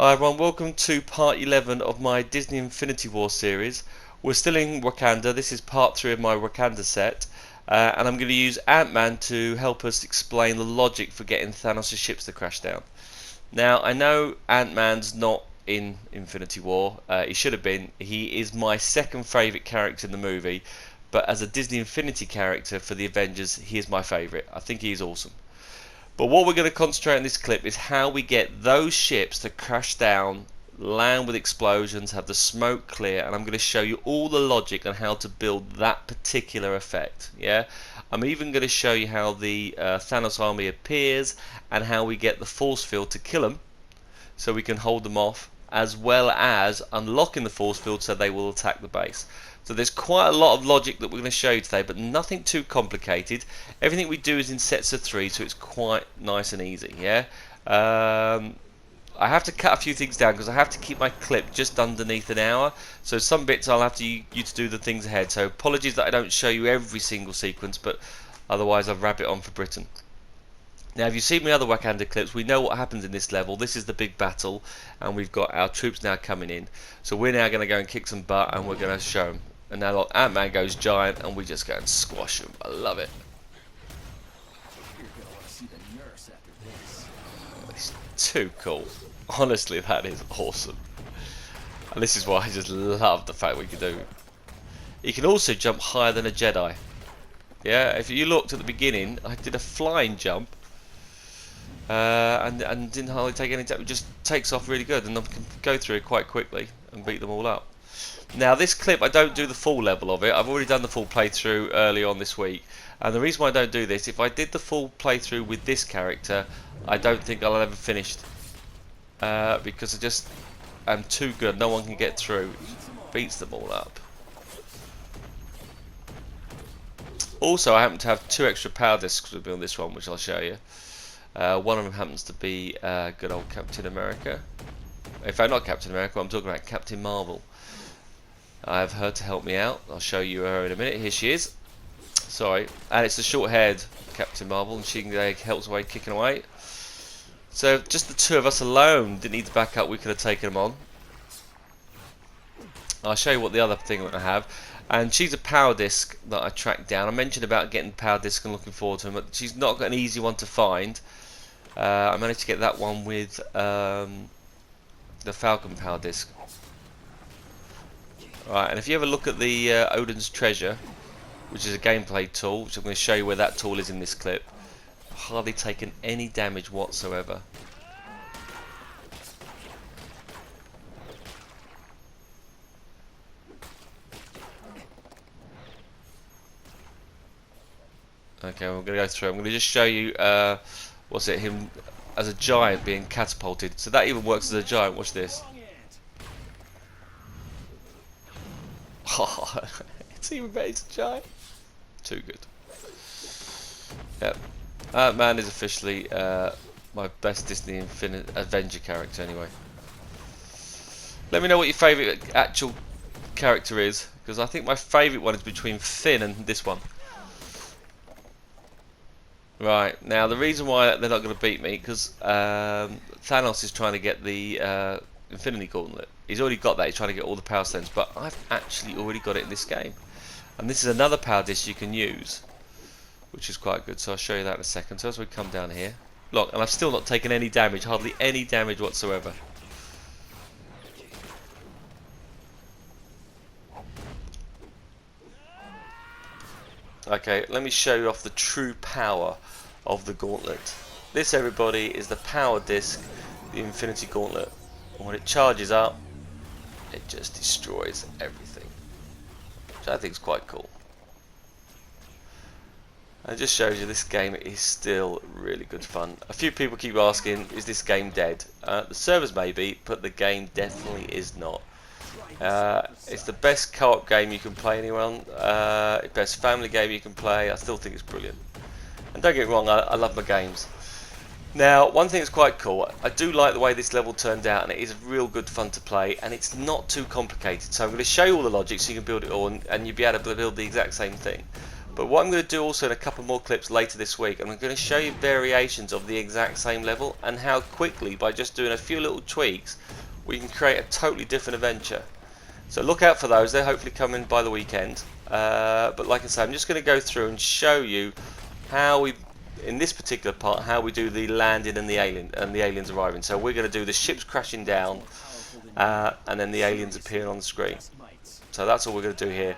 Hi everyone, welcome to part 11 of my Disney Infinity War series. We're still in Wakanda. This is part 3 of my Wakanda set, and I'm going to use Ant-Man to help us explain the logic for getting Thanos' ships to crash down. Now, I know Ant-Man's not in Infinity War. He should have been. He is my second favourite character in the movie, but as a Disney Infinity character for the Avengers, he is my favourite. I think he is awesome. But what we're going to concentrate on this clip is how we get those ships to crash down, land with explosions, have the smoke clear, and I'm going to show you all the logic on how to build that particular effect. Yeah, I'm even going to show you how the Thanos army appears and how we get the force field to kill them so we can hold them off, as well as unlocking the force field so they will attack the base. So there's quite a lot of logic that we're going to show you today, but nothing too complicated. Everything we do is in sets of 3, so it's quite nice and easy. Yeah. I have to cut a few things down because I have to keep my clip just underneath an hour. So some bits I'll have you to do the things ahead. So apologies that I don't show you every single sequence, but otherwise I'll wrap it on for Britain. Now, if you've seen my other Wakanda clips, we know what happens in this level. This is the big battle, and we've got our troops now coming in. So we're now going to go and kick some butt, and we're going to show them. And now look, Ant-Man goes giant, and we just go and squash him. I love it. It's too cool. Honestly, that is awesome. And this is why I just love the fact we can do. He can also jump higher than a Jedi. Yeah, if you looked at the beginning, I did a flying jump. And didn't hardly take any time. It just takes off really good, and I can go through it quite quickly and beat them all up. Now this clip, I don't do the full level of it. I've already done the full playthrough early on this week, and the reason why I don't do this, if I did the full playthrough with this character, I don't think I'll ever finished, because I just am too good. No one can get through. Beats them all up. Also, I happen to have 2 extra power discs with me on this one, which I'll show you. One of them happens to be good old Captain America. In fact, not Captain America, I'm talking about Captain Marvel. I have her to help me out. I'll show you her in a minute. Here she is. Sorry. And it's the short-haired Captain Marvel, and she helps away, kicking away. So just the 2 of us alone didn't need to back up. We could have taken them on. I'll show you what the other thing that I have. And she's a power disc that I tracked down. I mentioned about getting power disc and looking forward to them, but she's not got an easy one to find. I managed to get that one with the Falcon power disc. Right, and if you ever look at the Odin's Treasure, which is a gameplay tool, which I'm going to show you where that tool is in this clip, I've hardly taken any damage whatsoever. Okay, we're going to go through. I'm going to just show you, what's it, him as a giant being catapulted. So that even works as a giant. Watch this. Oh, it's even better as a giant. Too good. Yep. Ant-Man is officially my best Disney Avenger character anyway. Let me know what your favourite actual character is, because I think my favourite one is between Finn and this one. Right, now the reason why they're not going to beat me, because Thanos is trying to get the Infinity Gauntlet. He's already got that, he's trying to get all the power stones, but I've actually already got it in this game. And this is another power disc you can use, which is quite good, so I'll show you that in a second. So as we come down here, look, and I've still not taken any damage, hardly any damage whatsoever. Okay, let me show you off the true power of the Gauntlet. This, everybody, is the power disc, the Infinity Gauntlet. And when it charges up, it just destroys everything, which I think is quite cool. And it just shows you this game is still really good fun. A few people keep asking, is this game dead? The servers may be, but the game definitely is not. It's the best co-op game you can play anyone, best family game you can play. I still think it's brilliant. And don't get me wrong, I love my games. Now, one thing that's quite cool, I do like the way this level turned out, and it is real good fun to play, and it's not too complicated. So I'm going to show you all the logic so you can build it all, and you'll be able to build the exact same thing. But what I'm going to do also in a couple more clips later this week, I'm going to show you variations of the exact same level and how quickly, by just doing a few little tweaks, we can create a totally different adventure. So look out for those, they're hopefully coming by the weekend. But like I say, I'm just going to go through and show you how we, in this particular part, how we do the landing and the aliens arriving. So we're going to do the ships crashing down and then the aliens appearing on the screen. So that's all we're going to do here.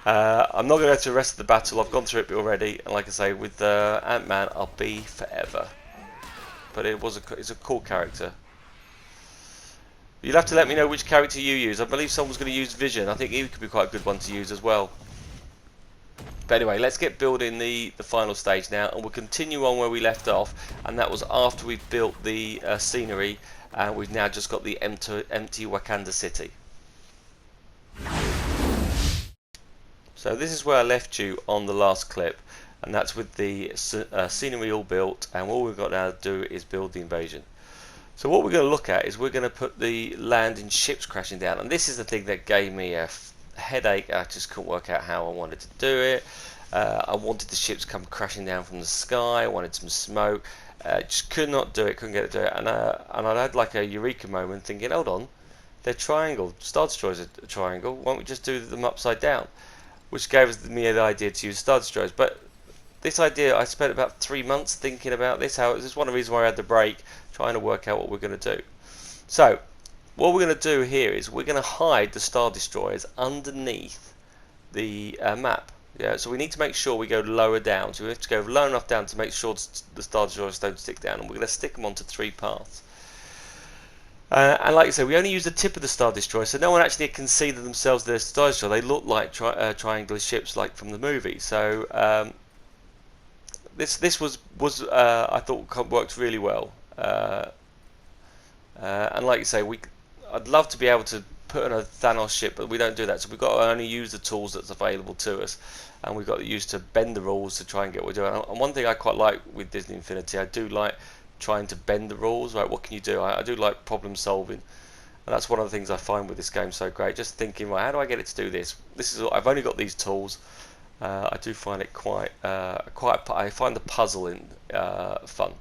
I'm not going to go through the rest of the battle, I've gone through it already, and like I say, with Ant-Man, I'll be forever. But it's a cool character. You'll have to let me know which character you use. I believe someone's going to use Vision. I think he could be quite a good one to use as well. But anyway, let's get building the final stage now, and we'll continue on where we left off, and that was after we've built the scenery, and we've now just got the empty Wakanda city. So this is where I left you on the last clip, and that's with the scenery all built, and all we've got now to do is build the invasion. So what we're going to look at is we're going to put the landing ships crashing down, and this is the thing that gave me a headache. I just couldn't work out how I wanted to do it. I wanted the ships come crashing down from the sky. I wanted some smoke. Just could not do it. Couldn't get it to do it. And I had like a eureka moment, thinking, hold on, they're triangle. Star Destroyers are a triangle. Why don't we just do them upside down? Which gave me the idea to use Star Destroyers. But this idea, I spent about 3 months thinking about this. This is one of the reasons why I had the break, trying to work out what we're going to do. So what we're going to do here is we're going to hide the Star Destroyers underneath the map. Yeah, so we need to make sure we go lower down. So we have to go low enough down to make sure the Star Destroyers don't stick down, and we're going to stick them onto 3 paths. And like I said, we only use the tip of the Star Destroyer, so no one actually can see that themselves they're Star Destroyer. They look like triangular ships, like from the movie. So this was I thought worked really well. And like you say, I'd love to be able to put in a Thanos ship, but we don't do that. So we've got to only use the tools that's available to us, and we've got to use to bend the rules to try and get what we're doing. And one thing I quite like with Disney Infinity, I do like trying to bend the rules. Right, what can you do? I do like problem solving, and that's one of the things I find with this game so great. Just thinking, right, how do I get it to do this? I've only got these tools. I do find it I find the puzzling fun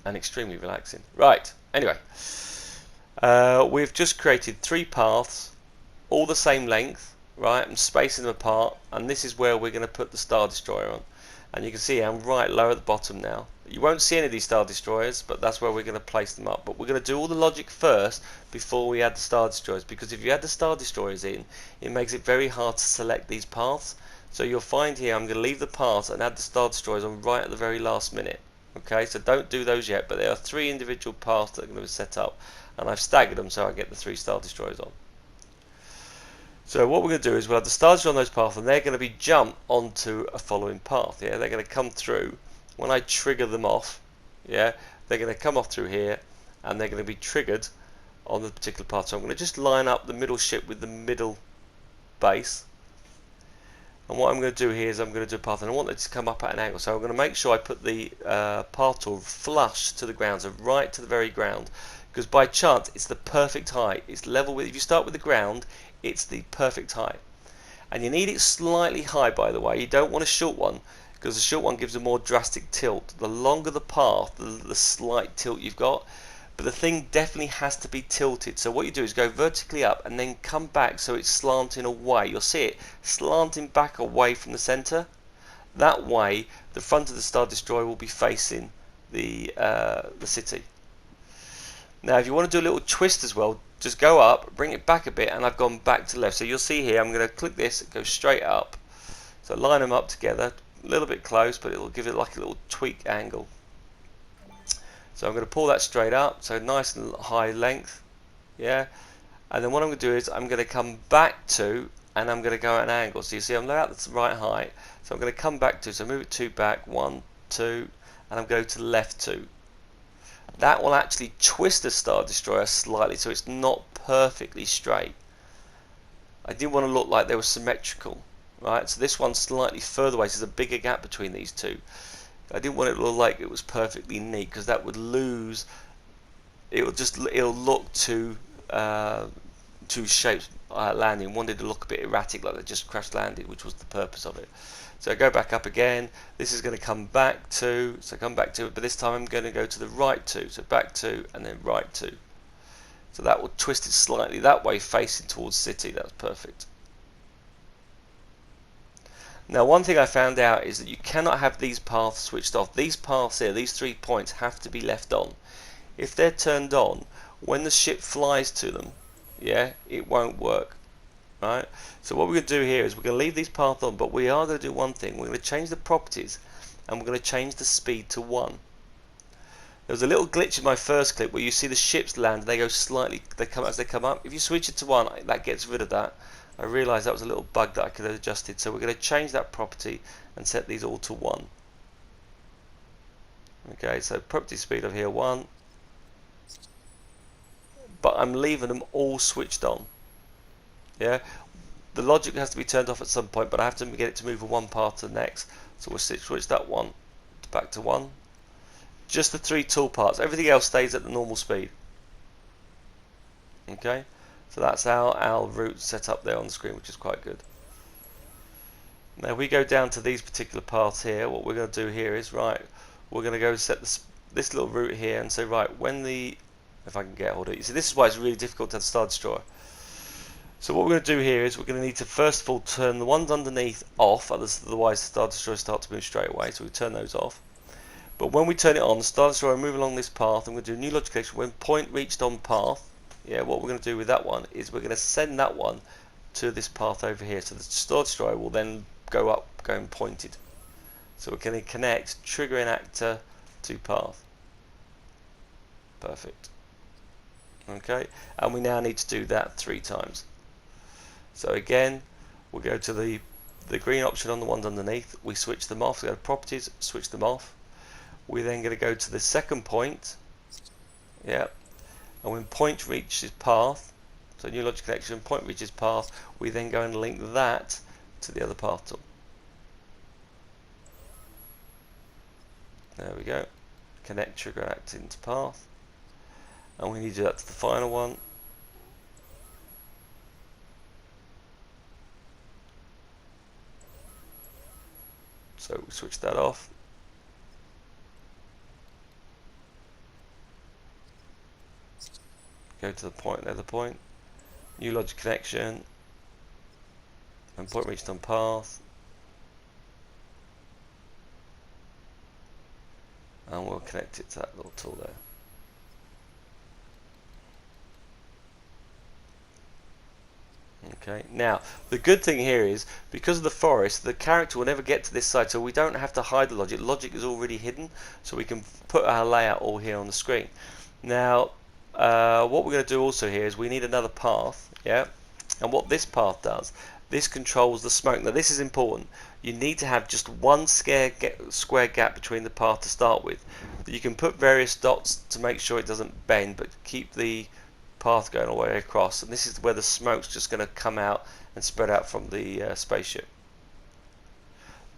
and extremely relaxing. Right. Anyway, we've just created 3 paths, all the same length, right? I'm spacing them apart, and this is where we're going to put the Star Destroyer on. And you can see I'm right low at the bottom now. You won't see any of these Star Destroyers, but that's where we're going to place them up. But we're going to do all the logic first before we add the Star Destroyers, because if you add the Star Destroyers in, it makes it very hard to select these paths. So you'll find here I'm going to leave the paths and add the Star Destroyers on right at the very last minute. Okay, so don't do those yet, but there are 3 individual paths that are going to be set up, and I've staggered them so I get the 3 Star Destroyers on. So what we're going to do is we'll have the Star Destroyers on those paths, and they're going to be jumped onto a following path. Yeah, they're going to come through. When I trigger them off, yeah, they're going to come off through here, and they're going to be triggered on the particular path. So I'm going to just line up the middle ship with the middle base. And what I'm going to do here is I'm going to do a path, and I want it to come up at an angle. So I'm going to make sure I put the path tool flush to the ground, so right to the very ground, because by chance it's the perfect height. It's level with. If you start with the ground, it's the perfect height, and you need it slightly high. By the way, you don't want a short one, because the short one gives a more drastic tilt. The longer the path, the slight tilt you've got. But the thing definitely has to be tilted. So what you do is go vertically up and then come back so it's slanting away. You'll see it slanting back away from the center. That way, the front of the Star Destroyer will be facing the city. Now, if you want to do a little twist as well, just go up, bring it back a bit, and I've gone back to left. So you'll see here, I'm going to click this, it goes straight up. So line them up together, a little bit close, but it will give it like a little tweak angle. So I'm going to pull that straight up, so nice and high length, yeah. And then what I'm going to do is I'm going to come back to, and I'm going to go at an angle. So you see I'm at the right height, so I'm going to come back to, so move it 2 back, 1, 2, and I'm going to left 2. That will actually twist the Star Destroyer slightly, so it's not perfectly straight. I didn't want to look like they were symmetrical, right? So this one's slightly further away, so there's a bigger gap between these two. I didn't want it to look like it was perfectly neat, because that would lose. It'll look too two shapes landing wanted to look a bit erratic, like they just crash landed, which was the purpose of it. So I go back up again. This is going to come back to, so come back to it, but this time I'm going to go to the right 2, so back 2 and then right 2. So that will twist it slightly that way, facing towards city. That's perfect. Now, one thing I found out is that you cannot have these paths switched off. These paths here, these 3 points, have to be left on. If they're turned on, when the ship flies to them, yeah, it won't work. Right? So what we're going to do here is we're going to leave these paths on, but we are going to do one thing. We're going to change the properties, and we're going to change the speed to 1. There was a little glitch in my first clip where you see the ships land, they go slightly, they come as they come up. If you switch it to 1, that gets rid of that. I realised that was a little bug that I could have adjusted, so we're going to change that property and set these all to 1. Okay, so property speed of here 1, but I'm leaving them all switched on. Yeah, the logic has to be turned off at some point, but I have to get it to move from one path to the next. So we'll switch that 1 back to 1. Just the 3 tool parts. Everything else stays at the normal speed. Okay, so that's our route set up there on the screen, which is quite good. Now if we go down to these particular paths here, what we're going to do here is, right, we're going to go set this little route here and say, right, when the, if I can get hold of it, you see this is why it's really difficult to have Star Destroyer. So what we're going to do here is we're going to need to first of all turn the ones underneath off, otherwise the Star Destroyer start to move straight away, so we turn those off. But when we turn it on, the Star Destroyer will move along this path, and we're going to do a new logic connection. When point reached on path, yeah, what we're going to do with that one is we're going to send that one to this path over here. So the Star Destroyer will then go up, going pointed. So we're going to connect trigger in actor to path. Perfect. Okay, and we now need to do that 3 times. So again, we'll go to the green option on the ones underneath. We switch them off. We go to properties, switch them off. We're then going to go to the second point. Yeah. And when point reaches path, so new logic connection, point reaches path, we then go and link that to the other path tool. There we go. Connect trigger and act into path. And we need to do that to the final one. So we switch that off. Go to the point, another point. New logic connection. And point reached on path. And we'll connect it to that little tool there. Okay, now the good thing here is because of the forest, the character will never get to this side, so we don't have to hide the logic. Logic is already hidden, so we can put our layout all here on the screen. Now what we're going to do also here is we need another path, yeah, and what this path does, this controls the smoke. Now this is important. You need to have just one square gap between the path to start with. You can put various dots to make sure it doesn't bend, but keep the path going all the way across, and this is where the smoke's just going to come out and spread out from the spaceship.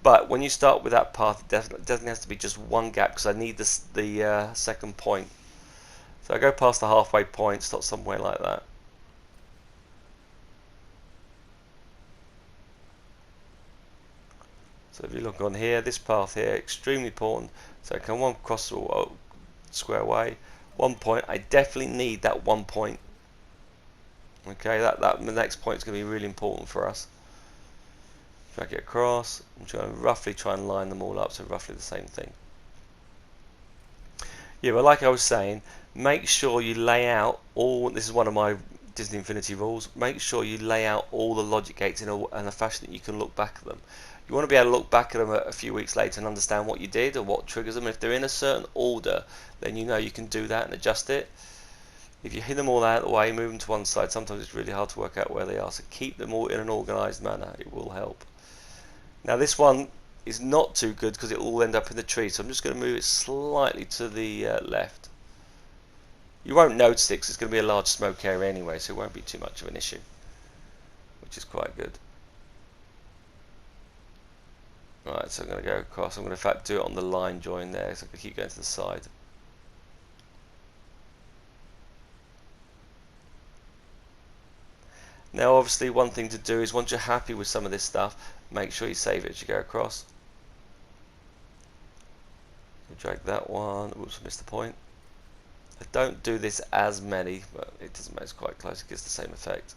But when you start with that path, it definitely has to be just one gap, because I need the second point. So I go past the halfway point, stop somewhere like that. So if you look on here, this path here, extremely important. So I can cross the square way. 1 point, I definitely need that 1 point. Okay, the next point is going to be really important for us. Drag it across, and try and line them all up, so roughly the same thing. Yeah, but like I was saying, make sure you lay out all, this is one of my Disney Infinity rules, make sure you lay out all the logic gates in a fashion that you can look back at them. You want to be able to look back at them a few weeks later and understand what you did or what triggers them. If they're in a certain order, then you know you can do that and adjust it. If you hit them all out of the way, move them to one side, sometimes it's really hard to work out where they are. So keep them all in an organised manner. It will help. Now this one is not too good because it will all end up in the tree. So I'm just going to move it slightly to the left. You won't notice it because it's going to be a large smoke area anyway, so it won't be too much of an issue, which is quite good. Right, so I'm going to go across. I'm going to in fact do it on the line join there, so I can keep going to the side. Now obviously one thing to do is once you're happy with some of this stuff, make sure you save it as you go across. You drag that one. Oops, I missed the point. I don't do this as many, but it doesn't matter, it's quite close, it gives the same effect.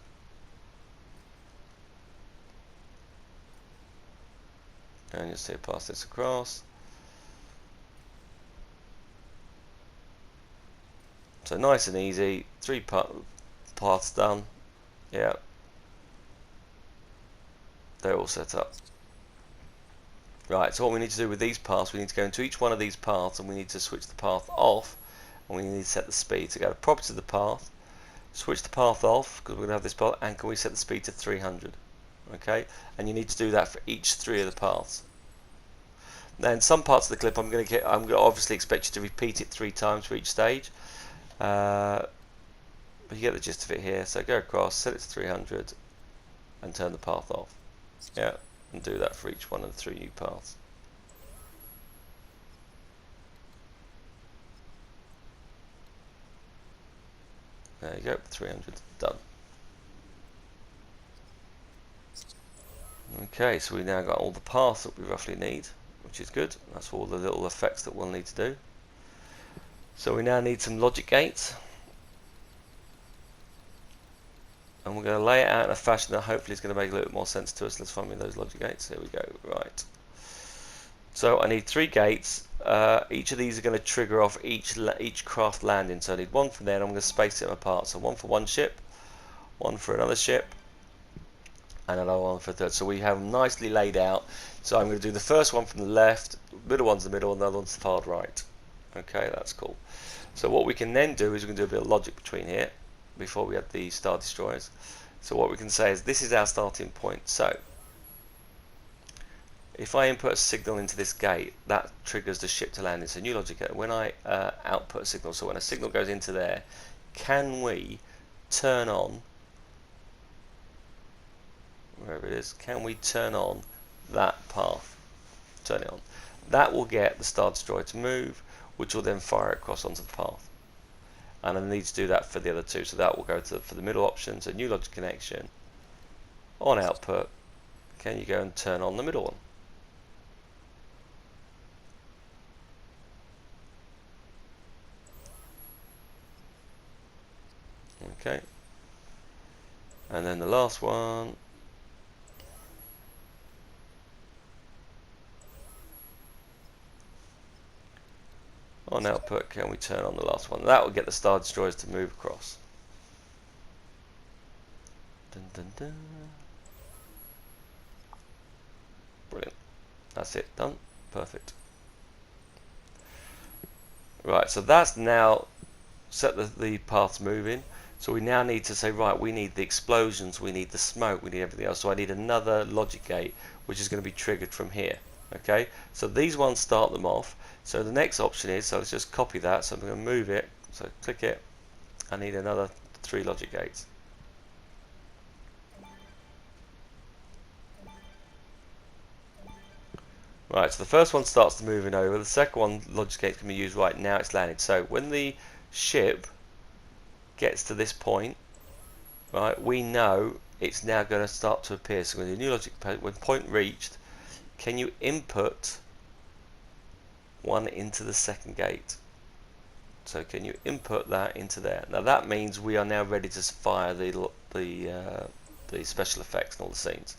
And you'll see it pass this across. So nice and easy, three paths done. Yeah, they're all set up. Right, so what we need to do with these paths, we need to go into each one of these paths and we need to switch the path off, and we need to set the speed. So go to properties of the path, switch the path off because we're going to have this path, and can we set the speed to 300? Okay, and you need to do that for each three of the paths. Now in some parts of the clip I'm going to obviously expect you to repeat it 3 times for each stage, but you get the gist of it here. So go across, set it to 300 and turn the path off. Yeah, and do that for each one of the 3 new paths. There you go, 300 done. Okay, so we now got all the paths that we roughly need, which is good. That's all the little effects that we'll need to do. So we now need some logic gates, and we're going to lay it out in a fashion that hopefully is going to make a little bit more sense to us. Let's find me those logic gates. Here we go. Right. So I need 3 gates. Each of these are going to trigger off each craft landing. So I need one from there, and I'm going to space them apart. So one for one ship, one for another ship, and another one for a third. So we have them nicely laid out. So I'm going to do the first one from the left, middle one's the middle, and the other one's the far right. Okay, that's cool. So what we can then do is we can do a bit of logic between here before we add the Star Destroyers. So what we can say is this is our starting point. So if I input a signal into this gate, that triggers the ship to land. It's a new logic gate. When I output a signal, so when a signal goes into there, can we turn on, wherever it is, can we turn on that path? Turn it on. That will get the Star Destroyer to move, which will then fire it across onto the path. And I need to do that for the other 2, so that will go for the middle options, a new logic connection. On output, can you go and turn on the middle one? Okay. And then the last one. On output, can we turn on the last one? That will get the Star Destroyers to move across. Dun, dun, dun. Brilliant. That's it, done. Perfect. Right, so that's now set the paths moving. So we now need to say, right, we need the explosions, we need the smoke, we need everything else. So I need another logic gate, which is going to be triggered from here. Okay, so these ones start them off. So the next option is, so let's just copy that. So I'm going to move it. So click it. I need another 3 logic gates. Right, so the first one starts to moving over. The second one, logic gate, can be used right now. It's landed. So when the ship gets to this point, right, we know it's now going to start to appear. So with the new logic, when point reached, can you input one into the second gate? So can you input that into there? Now that means we are now ready to fire the special effects and all the scenes.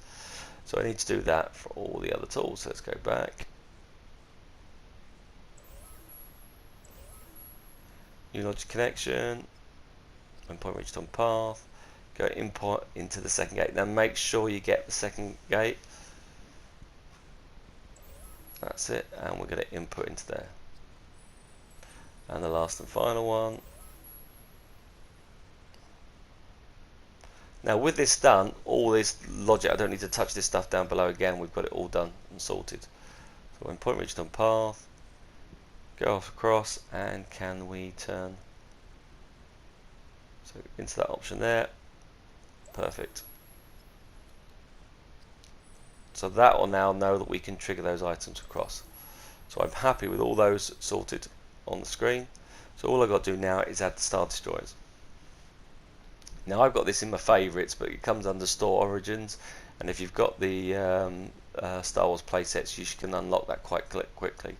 So I need to do that for all the other tools. So let's go back. New logic connection. When point reached on path. Go import into the second gate. Now make sure you get the second gate. That's it, and we're going to input into there. And the last and final one. Now with this done, all this logic, I don't need to touch this stuff down below again, we've got it all done and sorted. So when point reached on path, go off across, and can we turn so into that option there? Perfect. So that will now know that we can trigger those items across. So I'm happy with all those sorted on the screen. So all I've got to do now is add the Star Destroyers. Now I've got this in my favourites, but it comes under Store Origins, and if you've got the Star Wars playsets, you can unlock that quite quickly.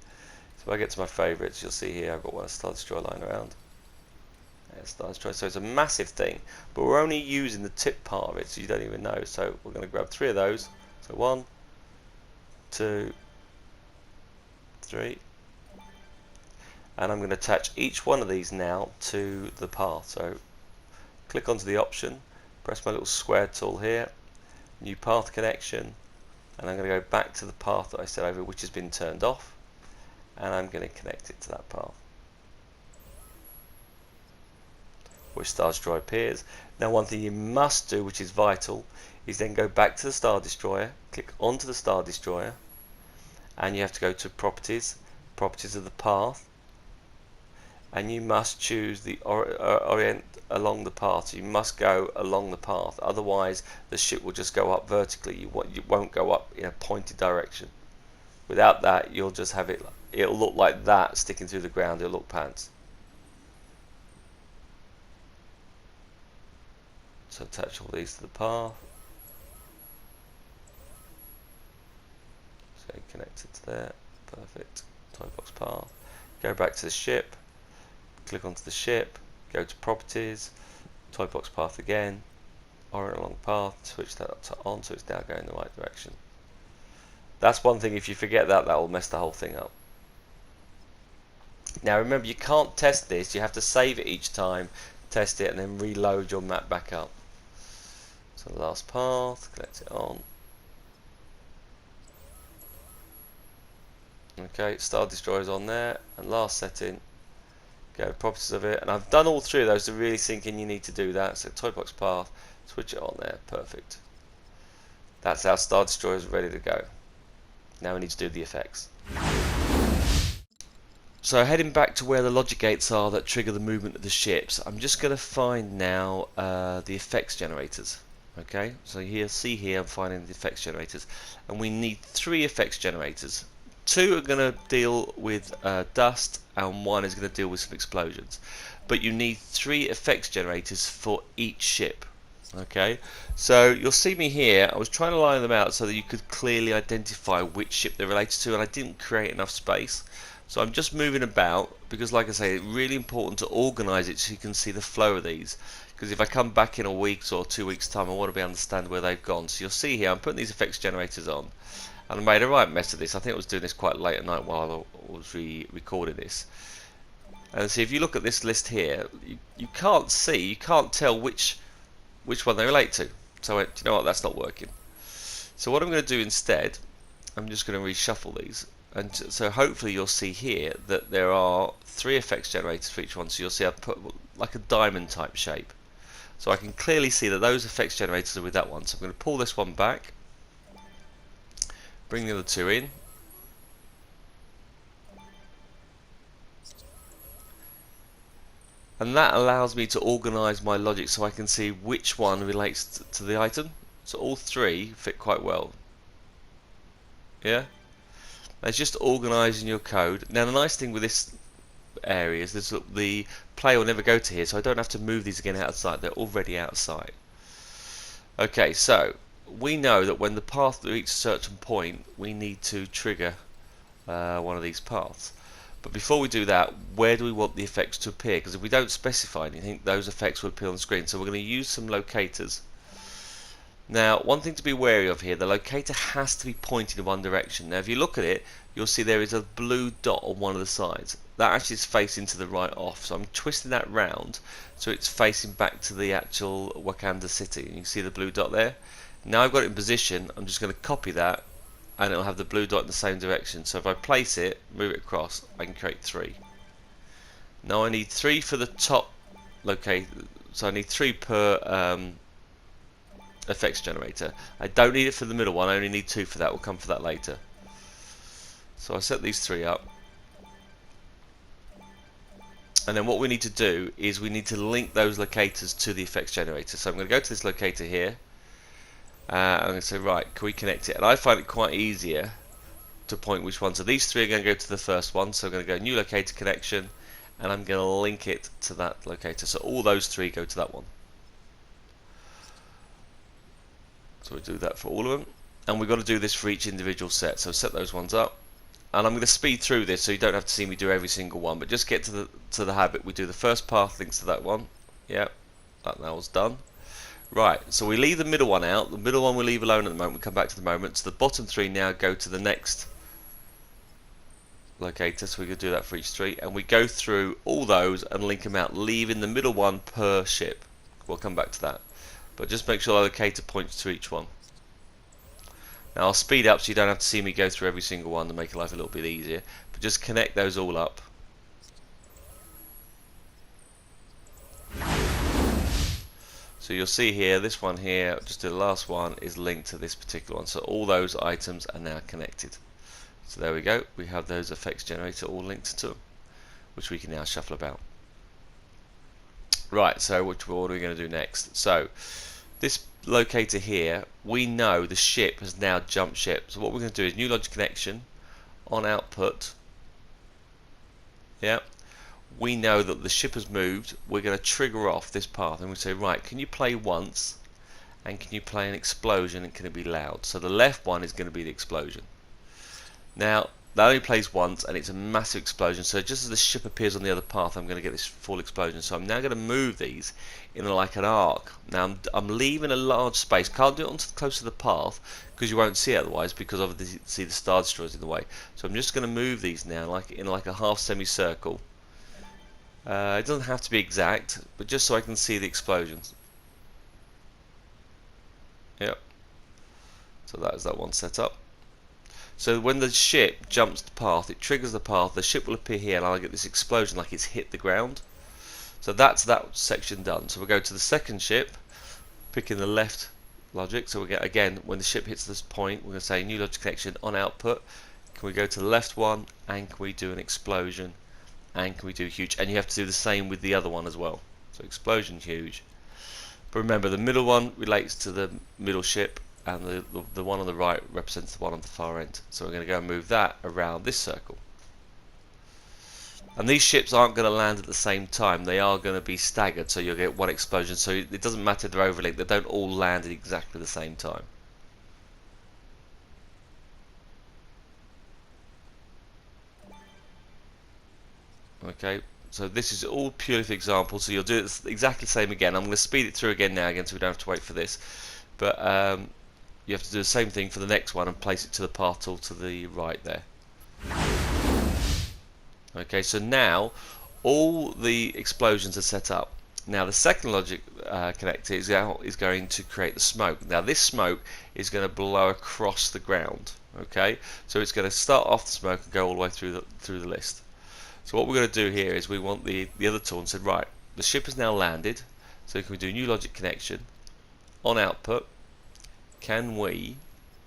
So if I get to my favourites, you'll see here I've got one Star Destroyer lying around. Star Destroyer. So it's a massive thing, but we're only using the tip part of it, so you don't even know. So we're going to grab 3 of those. So 1, 2, 3, and I'm going to attach each one of these now to the path. So click onto the option, press my little square tool here, new path connection, and I'm going to go back to the path that I set over, which has been turned off, and I'm going to connect it to that path, which Star Destroyer appears. Now one thing you must do, which is vital, is then go back to the Star Destroyer, click onto the Star Destroyer, and you have to go to properties of the path, and you must choose the orient along the path. You must go along the path, otherwise the ship will just go up vertically. You won't go up in a pointed direction. Without that, you'll just have it'll look like that sticking through the ground. It'll look pants. So attach all these to the path. So connect it to there. Perfect. Toy box path. Go back to the ship. Click onto the ship. Go to properties. Toy box path again. Orient along path. Switch that up to on, so it's now going in the right direction. That's one thing. If you forget that, that will mess the whole thing up. Now remember, you can't test this. You have to save it each time, test it, and then reload your map back up. So the last path, connect it on. Okay, Star Destroyer's on there, and last setting, go to properties of it, and I've done all 3 of those to really sink in. You need to do that. So toy box path, switch it on there, perfect. That's our Star Destroyer's ready to go. Now we need to do the effects. So heading back to where the logic gates are that trigger the movement of the ships, I'm just going to find now the effects generators. Okay, so here, see here, I'm finding the effects generators, and we need 3 effects generators. 2 are going to deal with dust, and 1 is going to deal with some explosions. But you need 3 effects generators for each ship. Okay, so you'll see me here. I was trying to line them out so that you could clearly identify which ship they're related to, and I didn't create enough space. So I'm just moving about because, like I say, it's really important to organise it so you can see the flow of these. Because if I come back in a week or 2 weeks time, I want to be able to understand where they've gone. So you'll see here, I'm putting these effects generators on, and I made a right mess of this. I think I was doing this quite late at night while I was recording this. And see, if you look at this list here, you can't tell which one they relate to. So I went, you know what, that's not working. So what I'm going to do instead, I'm just going to reshuffle these. And so hopefully you'll see here that there are 3 effects generators for each one. So you'll see I've put like a diamond type shape. So I can clearly see that those effects generators are with that one. So I'm going to pull this one back, bring the other 2 in, and that allows me to organise my logic so I can see which one relates to the item. So all 3 fit quite well. Yeah? It's just organising your code. Now the nice thing with this area is the player will never go to here, so I don't have to move these again out of sight. They're already out of sight. Okay, so we know that when the path reaches a certain point, we need to trigger one of these paths. But before we do that, where do we want the effects to appear? Because if we don't specify anything, those effects will appear on the screen. So we're going to use some locators. Now, one thing to be wary of here, the locator has to be pointed in one direction. Now, if you look at it, you'll see there is a blue dot on one of the sides. That actually is facing to the right off. So I'm twisting that round so it's facing back to the actual Wakanda city. You can see the blue dot there. Now I've got it in position, I'm just going to copy that, and it'll have the blue dot in the same direction. So if I place it, move it across, I can create 3. Now I need 3 for the top locator. So I need 3 per effects generator. I don't need it for the middle one, I only need 2 for that. We'll come for that later. So I set these 3 up, and then what we need to do is we need to link those locators to the effects generator. So I'm going to go to this locator here, I'm going to say, right, can we connect it? And I find it quite easier to point which one. So these 3 are going to go to the first one, so I'm going to go new locator connection, and I'm going to link it to that locator. So all those 3 go to that one. So we do that for all of them, and we've got to do this for each individual set. So set those ones up, and I'm going to speed through this so you don't have to see me do every single one, but just get to the habit. We do the first path links to that one. Yep, that was done. Right, so we leave the middle one out. The middle one we leave alone at the moment. We come back to the moment. So the bottom three now go to the next locator, so we can do that for each three, and we go through all those and link them out, leaving the middle one per ship. We'll come back to that, but just make sure the locator points to each one. Now I'll speed up so you don't have to see me go through every single one to make life a little bit easier, but just connect those all up. So you'll see here, this one here, just the last one, is linked to this particular one, so all those items are now connected. So there we go, we have those effects generator all linked to them, which we can now shuffle about. Right, so what are we going to do next? So this locator here, we know the ship has now jumped ship. So what we're going to do is new logic connection on output. Yeah, we know that the ship has moved. We're going to trigger off this path, and we say, right, can you play once, and can you play an explosion, and can it be loud? So the left one is going to be the explosion. Now that only plays once, and it's a massive explosion, so just as the ship appears on the other path, I'm going to get this full explosion. So I'm now going to move these in like an arc. Now I'm leaving a large space. Can't do it onto close to the path because you won't see it otherwise, because obviously the Star Destroyer's in the way. So I'm just going to move these now like in like a half semicircle. It doesn't have to be exact, but just so I can see the explosions. Yep. So that is that one set up. So when the ship jumps the path, it triggers the path, the ship will appear here, and I'll get this explosion like it's hit the ground. So that's that section done. So we'll go to the second ship, picking the left logic. So we get, again, when the ship hits this point, we're going to say new logic connection on output. Can we go to the left one, and can we do an explosion, and can we do huge? And you have to do the same with the other one as well. So explosion, huge. But remember, the middle one relates to the middle ship, and the one on the right represents the one on the far end. So we're going to go and move that around this circle. And these ships aren't going to land at the same time, they are going to be staggered, so you'll get one explosion. So it doesn't matter if they're overlinked, they don't all land at exactly the same time. Okay, so this is all purely for example, so you'll do it exactly the same again. I'm going to speed it through again now, so we don't have to wait for this. But you have to do the same thing for the next one and place it to the path tool to the right there. Okay, so now all the explosions are set up. Now the second logic connector is going to create the smoke. Now this smoke is going to blow across the ground. Okay, so it's going to start off the smoke and go all the way through the list. So what we're going to do here is we want the other tool and said, right, the ship has now landed, so can we do new logic connection on output? Can we,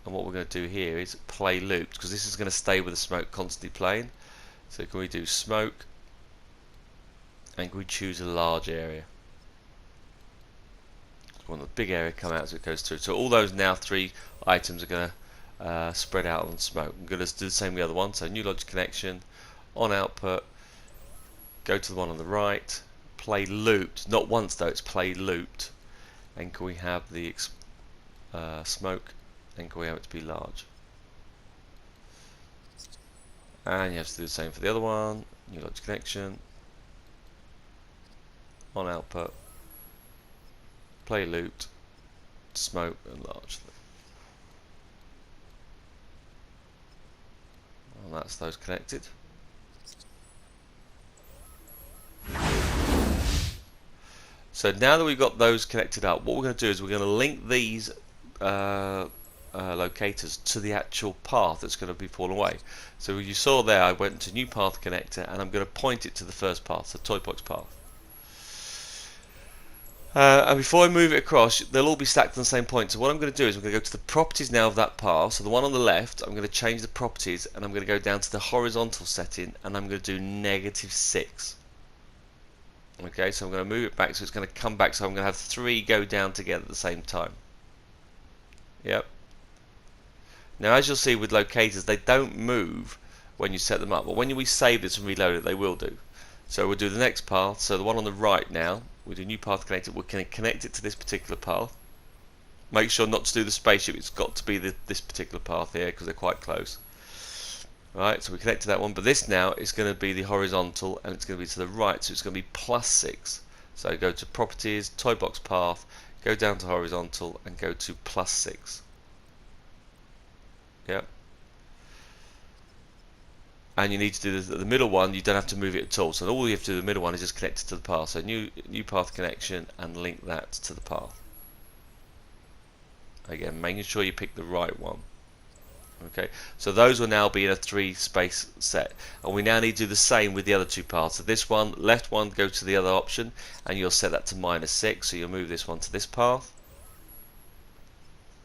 and what we're going to do here is play looped, because this is going to stay with the smoke constantly playing. So can we do smoke, and can we choose a large area? We want the big area to come out as it goes through. So all those now three items are going to spread out on smoke. I'm going to do the same with the other one. So new logic connection on output, go to the one on the right, play looped, not once though, it's play looped, and can we have the smoke, and can we have it to be large? And you have to do the same for the other one, new logic connection on output, play looped, smoke, and large. And that's those connected. So now that we've got those connected up, what we're going to do is we're going to link these locators to the actual path that's going to be fallen away. So you saw there, I went to new path connector, and I'm going to point it to the first path, the toy box path. And before I move it across, they'll all be stacked on the same point. So what I'm going to do is I'm going to go to the properties now of that path. So the one on the left, I'm going to change the properties, and I'm going to go down to the horizontal setting, and I'm going to do -6. Okay, so I'm going to move it back, so it's going to come back, so I'm going to have 3 go down together at the same time. Yep. Now as you'll see with locators, they don't move when you set them up, but when we save this and reload it, they will do. So we'll do the next path, so the one on the right now, we do new path connector, we're going to connect it to this particular path. Make sure not to do the spaceship, it's got to be this particular path here because they're quite close. Right, so we connected that one, but this now is going to be the horizontal and it's going to be to the right, so it's going to be +6. So go to properties, toy box path, go down to horizontal and go to +6. Yep. And you need to do the middle one, you don't have to move it at all. So all you have to do the middle one is just connect it to the path. So new path connection and link that to the path. Again, making sure you pick the right one. Okay, so those will now be in a 3 space set, and we now need to do the same with the other two paths. So this one, left one, go to the other option, and you'll set that to -6. So you'll move this one to this path.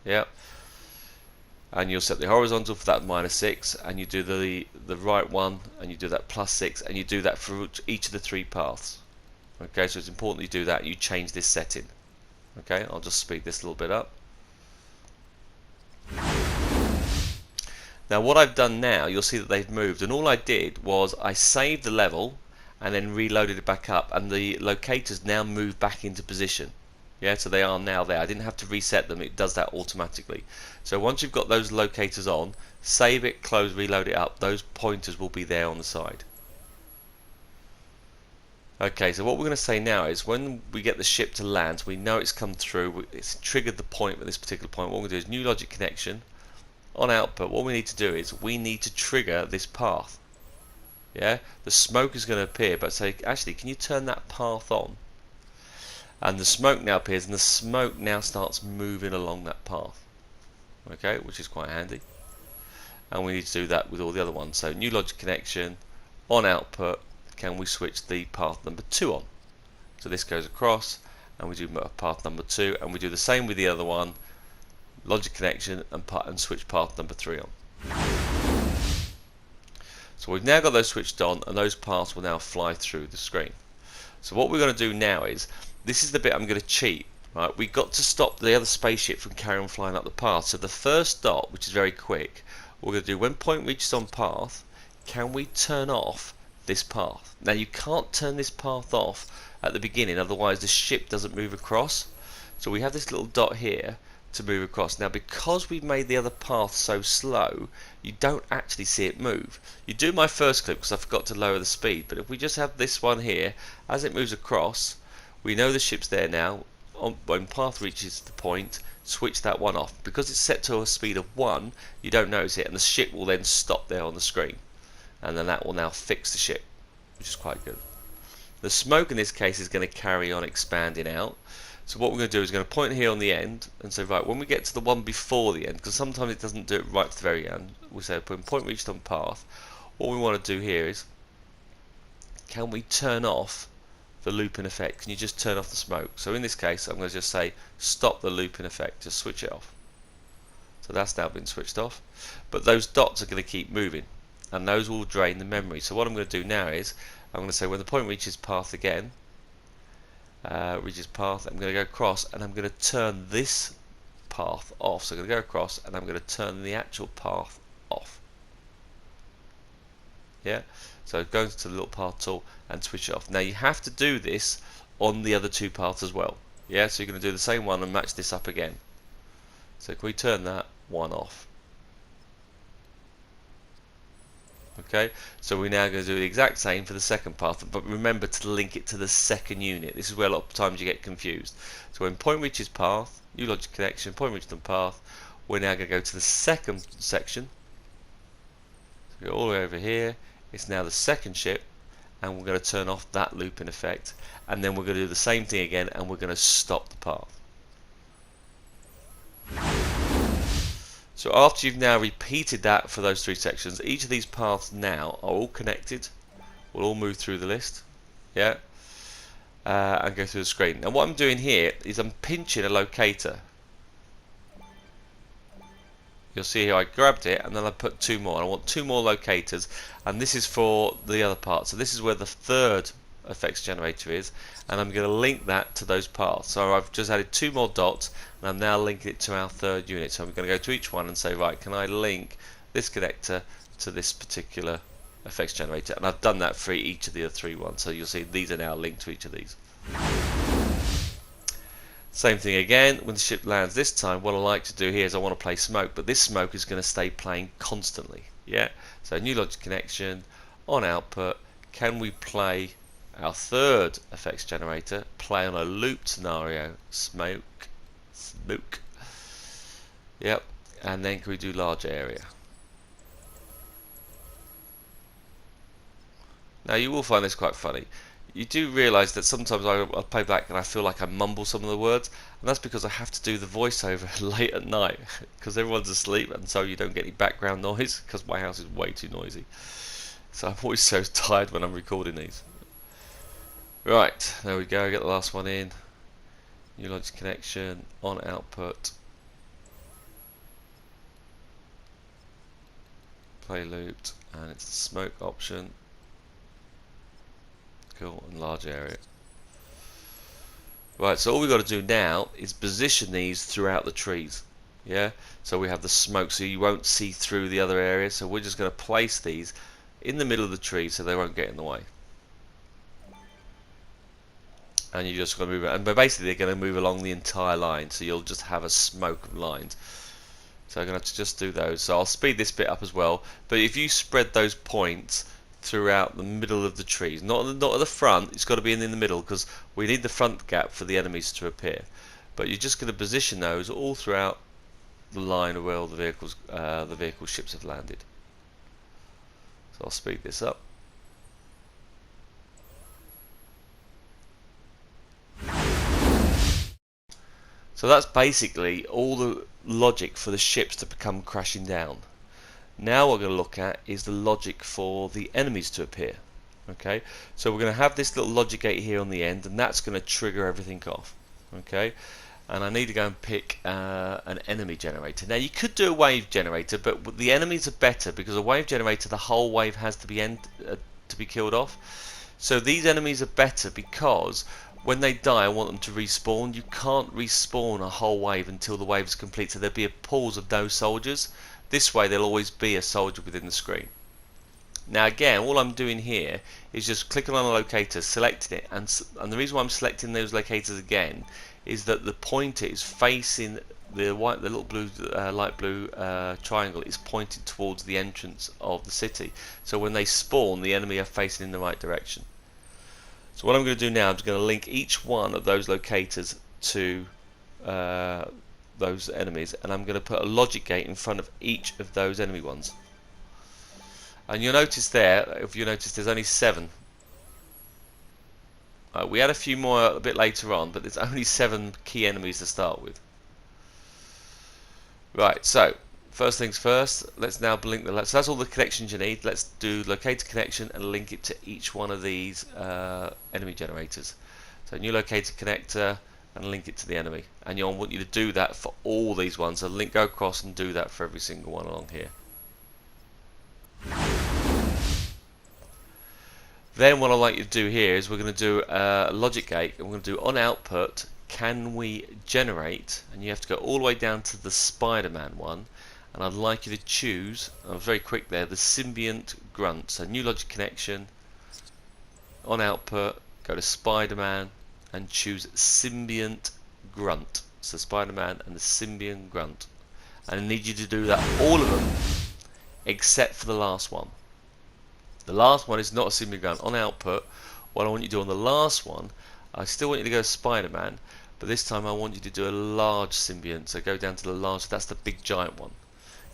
Yep. And you'll set the horizontal for that -6, and you do the right one, and you do that +6, and you do that for each of the 3 paths. Okay, so it's important you do that. You change this setting. Okay, I'll just speed this a little bit up. Now what I've done now, you'll see that they've moved, and all I did was I saved the level and then reloaded it back up, and the locators now move back into position. Yeah, so they are now there. I didn't have to reset them, it does that automatically. So once you've got those locators on, save it, close, reload it up, those pointers will be there on the side. Okay, so what we're going to say now is when we get the ship to land, we know it's come through, it's triggered the point at this particular point. What we're going to do is new logic connection. On output, what we need to do is we need to trigger this path. Yeah, the smoke is going to appear, but say, actually, can you turn that path on? And the smoke now appears, and the smoke now starts moving along that path. Okay, which is quite handy. And we need to do that with all the other ones. So new logic connection, on output, can we switch the path number 2 on? So this goes across, and we do path number 2, and we do the same with the other one. Logic connection and switch path number 3 on. So we've now got those switched on, and those paths will now fly through the screen. So what we're going to do now is, this is the bit I'm going to cheat. Right, we've got to stop the other spaceship from carrying on flying up the path. So the first dot, which is very quick, we're going to do when point reaches on path, can we turn off this path? Now you can't turn this path off at the beginning, otherwise the ship doesn't move across. So we have this little dot here to move across. Now because we've made the other path so slow, you don't actually see it move. You do my first clip because I forgot to lower the speed, but if we just have this one here, as it moves across, we know the ship's there now. When path reaches the point, switch that one off. Because it's set to a speed of 1, you don't notice it, and the ship will then stop there on the screen, and then that will now fix the ship, which is quite good. The smoke in this case is going to carry on expanding out. So what we're going to do is going to point here on the end and say, right, when we get to the one before the end, because sometimes it doesn't do it right to the very end, we say when point reached on path, what we want to do here is, can we turn off the looping effect? Can you just turn off the smoke? So in this case, I'm going to just say, stop the looping effect, just switch it off. So that's now been switched off. But those dots are going to keep moving, and those will drain the memory. So what I'm going to do now is, I'm going to say when the point reaches path again, I'm going to go across, and I'm going to turn this path off. So I'm going to go across, and I'm going to turn the actual path off. Yeah, so go into the little path tool and switch it off. Now you have to do this on the other 2 paths as well. Yeah, so you're going to do the same one and match this up again. So can we turn that one off? Okay, so we're now going to do the exact same for the second path, but remember to link it to the second unit. This is where a lot of times you get confused. So when point reaches path, new logic connection, point reaches on path, we're now going to go to the second section. So go all the way over here. It's now the second ship, and we're going to turn off that looping effect, and then we're going to do the same thing again, and we're going to stop the path. So after you've now repeated that for those 3 sections, each of these paths now are all connected, will all move through the list, yeah, and go through the screen. Now what I'm doing here is I'm pinching a locator. You'll see here I grabbed it and then I put 2 more. I want 2 more locators, and this is for the other part. So this is where the third effects generator is, and I'm going to link that to those paths. So I've just added 2 more dots, and I'm now linking it to our third unit. So I'm going to go to each one and say, right, can I link this connector to this particular effects generator? And I've done that for each of the other 3 ones. So you'll see these are now linked to each of these. Same thing again, when the ship lands this time, what I like to do here is I want to play smoke, but this smoke is going to stay playing constantly. Yeah, so new logic connection, on output, can we play our third effects generator, play on a looped scenario, smoke, yep, and then can we do large area. Now you will find this quite funny. You do realise that sometimes I play back and I feel like I mumble some of the words, and that's because I have to do the voiceover late at night because everyone's asleep, and so you don't get any background noise because my house is way too noisy. So I'm always so tired when I'm recording these. Right, there we go, get the last one in. New logic connection, on output. Play looped, and it's the smoke option. Cool, and large area. Right, so all we've got to do now is position these throughout the trees. Yeah, so we have the smoke so you won't see through the other areas. So we're just going to place these in the middle of the tree so they won't get in the way. And you're just going to move it, and basically they're going to move along the entire line, so you'll just have a smoke of lines. So I'm going to have to just do those. So I'll speed this bit up as well. But if you spread those points throughout the middle of the trees, not at the front, it's got to be in the middle because we need the front gap for the enemies to appear. But you're just going to position those all throughout the line of where all the vehicle ships have landed. So I'll speed this up. So that's basically all the logic for the ships to come crashing down. Now what we're going to look at is the logic for the enemies to appear. Okay, so we're going to have this little logic gate here on the end, and that's going to trigger everything off. Okay, and I need to go and pick an enemy generator. Now you could do a wave generator, but the enemies are better because a wave generator, the whole wave has to be killed off. So these enemies are better because when they die, I want them to respawn. You can't respawn a whole wave until the wave is complete, so there'll be a pause of no soldiers. This way there'll always be a soldier within the screen. Now again, all I'm doing here is just clicking on a locator, selecting it, and the reason why I'm selecting those locators again is that the pointer is facing the little blue, light blue triangle is pointed towards the entrance of the city. So when they spawn, the enemy are facing in the right direction. So what I'm going to do now, I'm just going to link each one of those locators to those enemies, and I'm going to put a logic gate in front of each of those enemy ones. And you'll notice there, if you notice, there's only 7. We had a few more a bit later on, but there's only 7 key enemies to start with. Right, so first things first, let's now link so that's all the connections you need. Let's do locator connection and link it to each one of these enemy generators. So new locator connector and link it to the enemy. And I want you to do that for all these ones. So go across and do that for every single one along here. Then what I'd like you to do here is we're going to do a logic gate, and we're going to do on output, can we generate, and you have to go all the way down to the Spider-Man one, and I'd like you to choose, I was very quick there, the symbiont grunt. So new logic connection, on output, go to Spider-Man and choose symbiont grunt. So Spider-Man and the symbiont grunt. And I need you to do that, all of them, except for the last one. The last one is not a symbiont grunt. On output, what I want you to do on the last one, I still want you to go Spider-Man, but this time I want you to do a large symbiont. So go down to the large, that's the big giant one.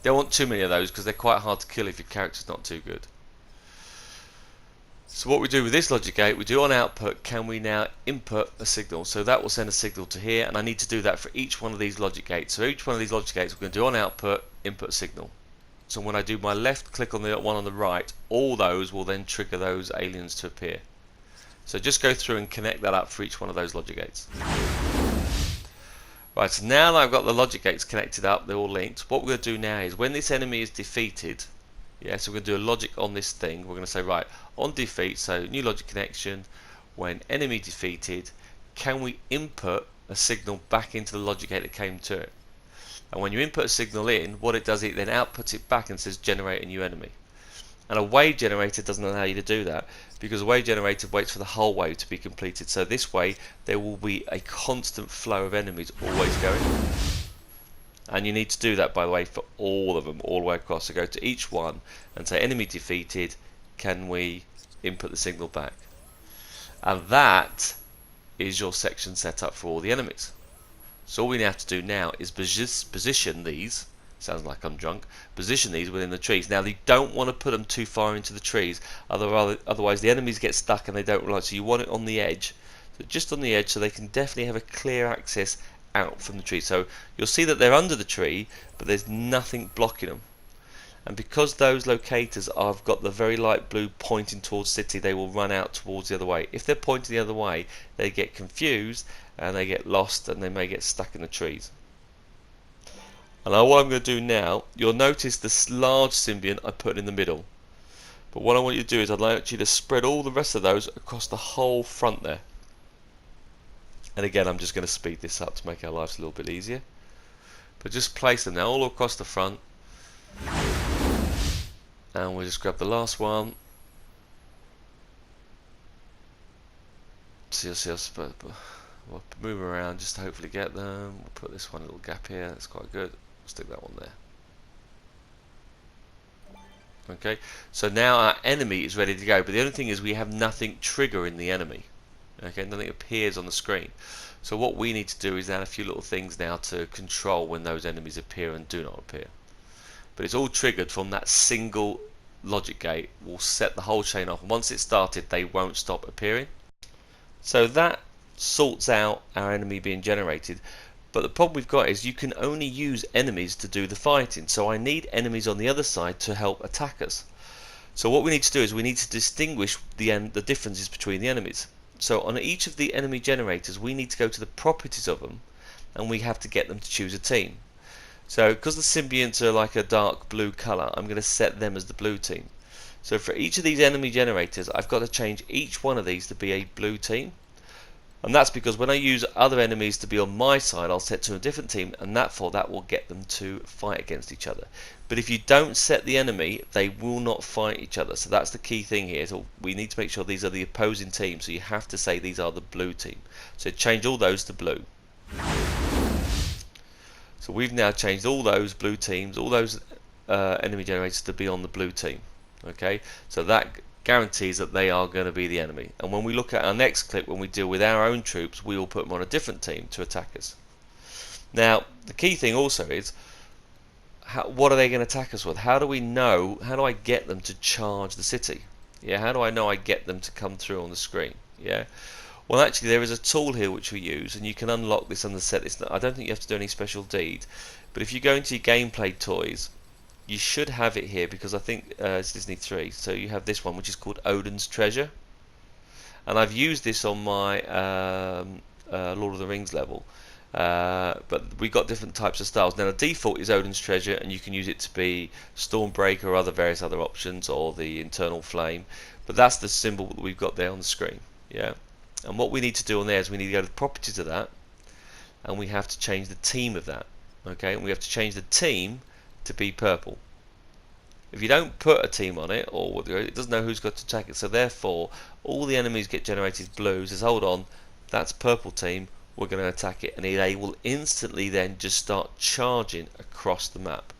You don't want too many of those because they're quite hard to kill if your character's not too good. So what we do with this logic gate, we do on output, can we now input a signal? So that will send a signal to here, and I need to do that for each one of these logic gates. So each one of these logic gates we're going to do on output, input signal. So when I do my left click on the one on the right, all those will then trigger those aliens to appear. So just go through and connect that up for each one of those logic gates. Right, so now that I've got the logic gates connected up, they're all linked, what we're going to do now is when this enemy is defeated, yeah, so we're going to do a logic on this thing, we're going to say, right, on defeat, so new logic connection, when enemy defeated, can we input a signal back into the logic gate that came to it? And when you input a signal in, what it does, it then outputs it back and says generate a new enemy. And a wave generator doesn't allow you to do that, because a wave generator waits for the whole wave to be completed. So this way there will be a constant flow of enemies always going. And you need to do that, by the way, for all of them, all the way across. So go to each one and say enemy defeated, can we input the signal back? And that is your section set up for all the enemies. So all we have to do now is position these, sounds like I'm drunk, position these within the trees. Now you don't want to put them too far into the trees, otherwise the enemies get stuck and they don't realize. So you want it on the edge, so just on the edge, so they can definitely have a clear access out from the tree. So you'll see that they're under the tree, but there's nothing blocking them. And because those locators have got the very light blue pointing towards city, they will run out towards the other way. If they're pointing the other way, they get confused and they get lost and they may get stuck in the trees. And what I'm going to do now, you'll notice this large symbiont I put in the middle. But what I want you to do is I'd like you to spread all the rest of those across the whole front there. And again, I'm just going to speed this up to make our lives a little bit easier. But just place them now all across the front. And we'll just grab the last one. See us, we'll move around just to hopefully get them. We'll put this one little gap here, that's quite good. We'll stick that one there. Okay, so now our enemy is ready to go, but the only thing is we have nothing triggering the enemy. Okay, nothing appears on the screen. So what we need to do is add a few little things now to control when those enemies appear and do not appear. But it's all triggered from that single logic gate. We'll set the whole chain off, and once it's started they won't stop appearing. So that sorts out our enemy being generated, but the problem we've got is you can only use enemies to do the fighting, so I need enemies on the other side to help attack us. So what we need to do is we need to distinguish the differences between the enemies. So on each of the enemy generators we need to go to the properties of them, and we have to get them to choose a team. So because the symbionts are like a dark blue colour, I'm going to set them as the blue team. So for each of these enemy generators I've got to change each one of these to be a blue team. And that's because when I use other enemies to be on my side, I'll set to a different team, and that will get them to fight against each other. But if you don't set the enemy, they will not fight each other. So that's the key thing here. So we need to make sure these are the opposing teams. So you have to say these are the blue team. So change all those to blue. So we've now changed all those blue teams, all those enemy generators to be on the blue team. Okay, so that guarantees that they are going to be the enemy. And when we look at our next clip, when we deal with our own troops, we will put them on a different team to attack us. Now the key thing also is, what are they going to attack us with? How do we know? How do I get them to charge the city? Yeah, how do I know I get them to come through on the screen? Yeah, well actually there is a tool here which we use, and you can unlock this and set this. I don't think you have to do any special deed, but if you go into your gameplay toys, you should have it here, because I think it's Disney 3. So you have this one which is called Odin's Treasure, and I've used this on my Lord of the Rings level, but we got different types of styles. Now the default is Odin's Treasure, and you can use it to be Stormbreaker or various other options, or the Internal Flame, but that's the symbol that we've got there on the screen. Yeah, and what we need to do on there is we need to go to the properties of that, and we have to change the team of that. Okay, and we have to change the team to be purple. If you don't put a team on it, or it doesn't know who's got to attack it, so therefore all the enemies get generated blue. Says hold on, that's purple team, we're going to attack it, and they will instantly then just start charging across the map.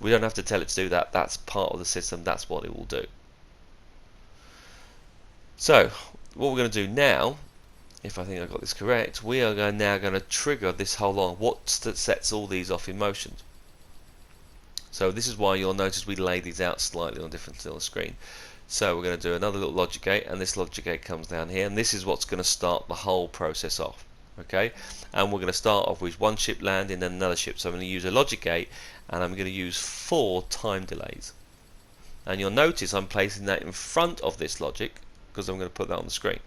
We don't have to tell it to do that, that's part of the system, that's what it will do. So what we're going to do now, if I think I got this correct, we are now going to trigger this whole line. What sets all these off in motion? So this is why you'll notice we lay these out slightly on different on the screen. So we're going to do another little logic gate, and this logic gate comes down here, and this is what's going to start the whole process off. Okay, and we're going to start off with one ship landing, then another ship. So I'm going to use a logic gate, and I'm going to use 4 time delays. And you'll notice I'm placing that in front of this logic, because I'm going to put that on the screen.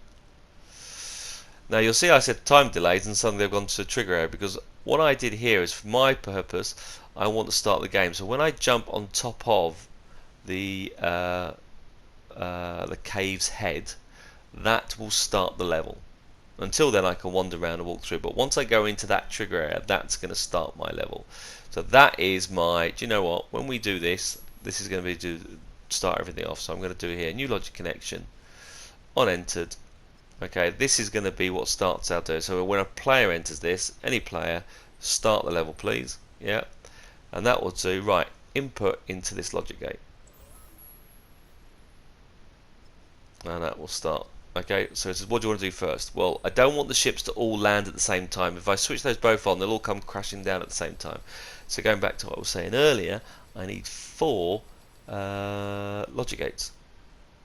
Now you'll see I said time delays, and suddenly they've gone to a trigger area, because what I did here is, for my purpose, I want to start the game. So when I jump on top of the cave's head, that will start the level. Until then I can wander around and walk through, but once I go into that trigger area, that's going to start my level. So that is my, do you know what, when we do this, this is going to be start everything off. So I'm going to do here new logic connection on entered. Okay, this is going to be what starts out there. So when a player enters this, any player, start the level please. Yeah, and that will do right input into this logic gate, and that will start. Okay, so it says, what do you want to do first? Well, I don't want the ships to all land at the same time. If I switch those both on, they'll all come crashing down at the same time. So going back to what I was saying earlier, I need 4 logic gates.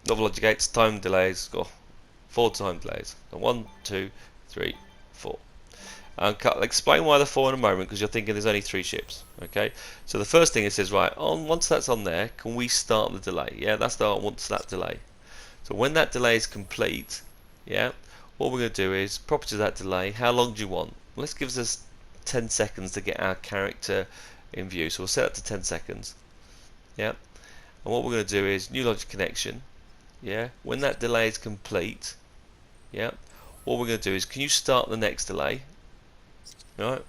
Not logic gates, time delays. 4 time delays. 1, 2, 3, 4. I'll explain why the 4 in a moment, because you're thinking there's only 3 ships. Okay, so the first thing it says, right, once that's on there, can we start the delay? Yeah, that's the once that delay. So when that delay is complete, yeah, what we're going to do is properties of that delay. How long do you want? Well, let's give us 10 seconds to get our character in view. So we'll set it to 10 seconds. Yeah, and what we're going to do is new logic connection. Yeah, when that delay is complete, yeah, what we're going to do is, can you start the next delay? All right,